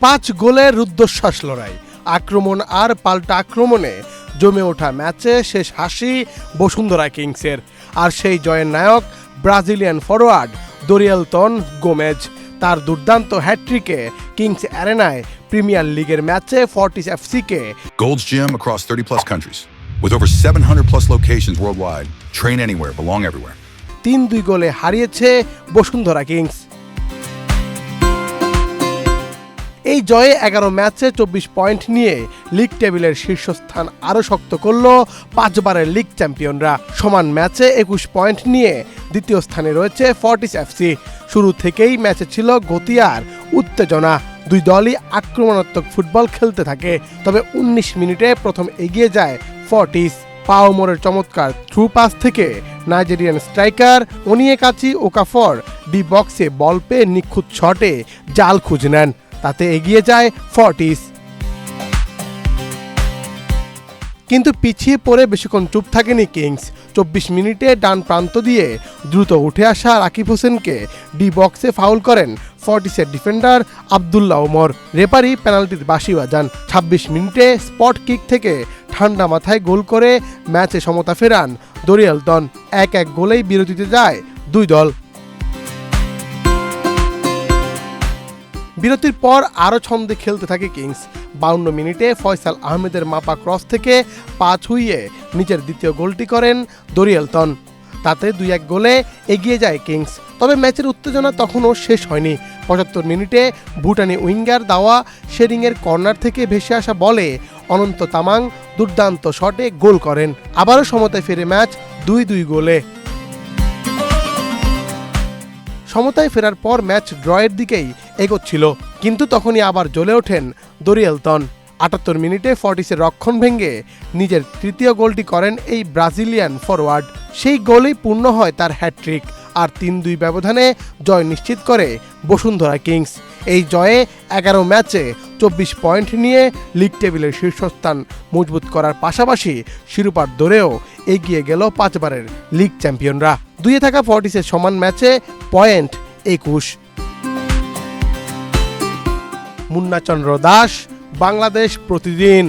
5 গোলের রুদ্ধশ্বাস লড়াই, আক্রমণ আর পাল্টা আক্রমণে জমে ওঠা ম্যাচে শেষ হাসি বসুন্ধরা কিংসের। আর সেই জয়ের নায়ক ব্রাজিলিয়ান ফরোয়ার্ড দোরিয়েলতন গোমেজ। তার দুর্দান্ত হ্যাট্রিকে কিংস অ্যারেনায় প্রিমিয়ার লিগের ম্যাচে Fortis এফসিকে Gold's Gym across 30 plus countries with over 700 plus locations worldwide. Train anywhere, belong everywhere. 3-2 গোলে হারিয়েছে বসুন্ধরা কিংস। এই জয়ে 11 ম্যাচে 24 পয়েন্ট নিয়ে লিগ টেবিলের শীর্ষস্থান আরও শক্ত করল 5 বারের লিগ চ্যাম্পিয়নরা। সমান ম্যাচে 21 পয়েন্ট নিয়ে দ্বিতীয় স্থানে রয়েছে ফর্টিস এফসি। শুরু থেকেই ম্যাচে ছিল গতি আর উত্তেজনা, দুই দলই আক্রমণাত্মক ফুটবল খেলতে থাকে। তবে 19 মিনিটে প্রথম এগিয়ে যায় ফর্টিস। পাওমোরের চমৎকার থ্রু পাস থেকে নাইজেরিয়ান স্ট্রাইকার ওনিয়েকাচি ওকাফর ডি বক্সে বল পেয়ে নিখুঁত শটে জাল খুঁজে নেন, তাতে এগিয়ে যায় ফর্টিস। কিন্তু পিছিয়ে পড়ে বেশিক্ষণ চুপ থাকেনি কিংস। 24 মিনিটে ডান প্রান্ত দিয়ে দ্রুত উঠে আসা রাকিব হোসেনকে ডি বক্সে ফাউল করেন ফর্টিসের ডিফেন্ডার আবদুল্লাহ ওমর। রেফারি পেনাল্টির বাঁশি বাজান। 26 মিনিটে স্পট কিক থেকে ঠান্ডা মাথায় গোল করে ম্যাচে সমতা ফেরান দোরিয়েলতন। 1-1 গোলেই বিরতিতে যায় দুই দল। বিরতির পর আরও ছন্দে খেলতে থাকে কিংস। 52 মিনিটে ফয়সাল আহমেদের মাপা ক্রস থেকে পা ছুঁয়ে নিজের দ্বিতীয় গোলটি করেন দোরিয়েলতন। তাতে 2-1 গোলে এগিয়ে যায় কিংস। তবে ম্যাচের উত্তেজনা তখনও শেষ হয়নি। 75 মিনিটে ভুটানি উইঙ্গার দাওয়া শেরিংয়ের কর্নার থেকে ভেসে আসা বলে অনন্ত তামাং দুর্দান্ত শটে গোল করেন। আবারও সমতায় ফেরে ম্যাচ 2-2 গোলে। সমতায় ফেরার পর ম্যাচ ড্রয়ের দিকেই এগোচ্ছিল, কিন্তু তখনই আবার জ্বলে ওঠেন দোরিয়েলতন। 78 মিনিটে ফর্টিসের রক্ষণ ভেঙে নিজের তৃতীয় গোলটি করেন এই ব্রাজিলিয়ান ফরওয়ার্ড। সেই গোলেই পূর্ণ হয় তার হ্যাট্রিক, আর 3-2 ব্যবধানে জয় নিশ্চিত করে বসুন্ধরা কিংস। এই জয়ে 11 ম্যাচে 24 পয়েন্ট নিয়ে লিগ টেবিলের শীর্ষস্থান মজবুত করার পাশাপাশি শিরোপার দৌড়েও এগিয়ে গেল 5 বারের লিগ চ্যাম্পিয়নরা। 2-এ থাকা ফর্টিসের সমান ম্যাচে পয়েন্ট 21। মুন্নাচন্দ্র দাস, বাংলাদেশ প্রতিদিন।